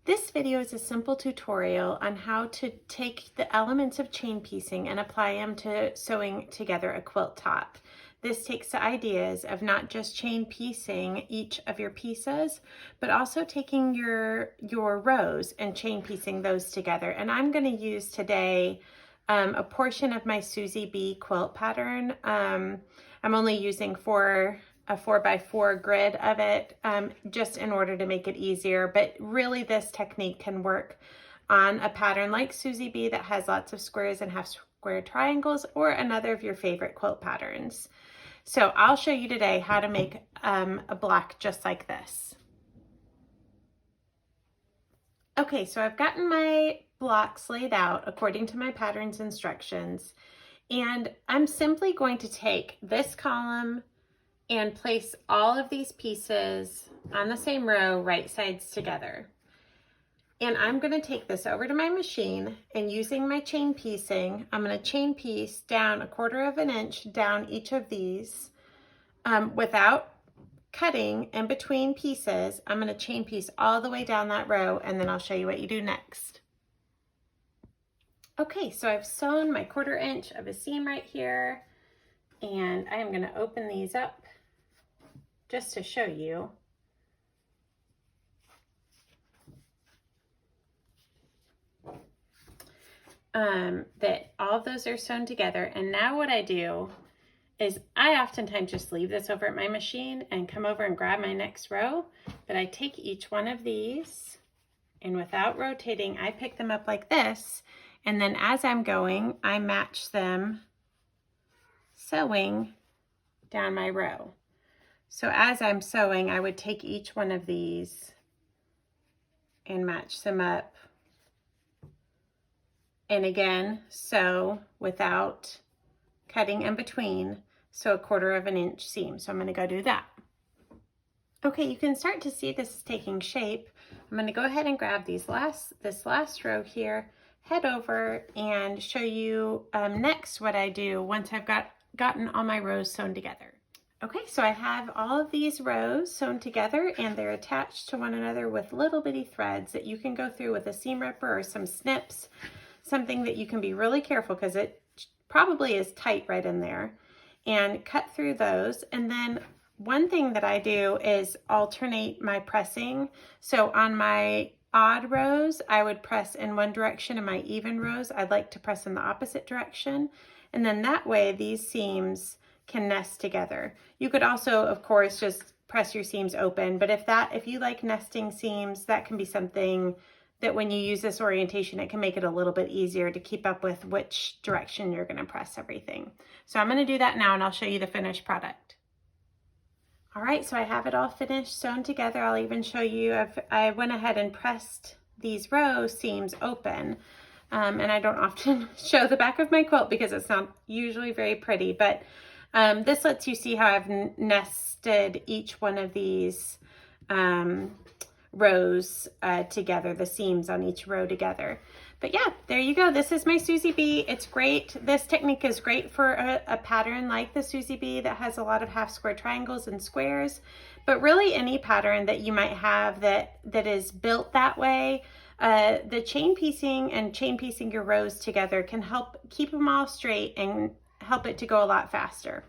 This video is a simple tutorial on how to take the elements of chain piecing and apply them to sewing together a quilt top. This takes the ideas of not just chain piecing each of your pieces, but also taking your rows and chain piecing those together. And I'm going to use today a portion of my Susie B quilt pattern. I'm only using a 4x4 grid of it just in order to make it easier, but really this technique can work on a pattern like Susie B that has lots of squares and half square triangles, or another of your favorite quilt patterns. So I'll show you today how to make a block just like this. Okay, so I've gotten my blocks laid out according to my pattern's instructions, and I'm simply going to take this column and place all of these pieces on the same row, right sides together. And I'm going to take this over to my machine, and using my chain piecing, I'm going to chain piece down 1/4 inch down each of these without cutting in between pieces. I'm going to chain piece all the way down that row, and then I'll show you what you do next. Okay, so I've sewn my 1/4 inch of a seam right here, and I am going to open these up just to show you. That all of those are sewn together. And now what I do is I oftentimes just leave this over at my machine and come over and grab my next row, but I take each one of these, and without rotating, I pick them up like this, and then as I'm going, I match them sewing down my row. So as I'm sewing, I would take each one of these and match them up. And again, sew without cutting in between, so 1/4 inch seam. So I'm going to go do that. Okay, you can start to see this is taking shape. I'm going to go ahead and grab this last row here, head over and show you next what I do once I've gotten all my rows sewn together. Okay, so I have all of these rows sewn together, and they're attached to one another with little bitty threads that you can go through with a seam ripper or some snips, something that you can be really careful because it probably is tight right in there, and cut through those. And then one thing that I do is alternate my pressing. So on my odd rows, I would press in one direction, and my even rows, I'd like to press in the opposite direction. And then that way these seams can nest together. You could also, of course, just press your seams open, but if you like nesting seams, that can be something that when you use this orientation, it can make it a little bit easier to keep up with which direction you're going to press everything. So I'm going to do that now, and I'll show you the finished product. All right, so I have it all finished, sewn together. I'll even show you, I went ahead and pressed these row seams open. And I don't often show the back of my quilt because it's not usually very pretty, but this lets you see how I've nested each one of these rows together, the seams on each row together. But yeah, there you go. This is my Susie B. It's great. This technique is great for a pattern like the Susie B that has a lot of half square triangles and squares, but really any pattern that you might have that is built that way. The chain piecing your rows together can help keep them all straight and help it to go a lot faster.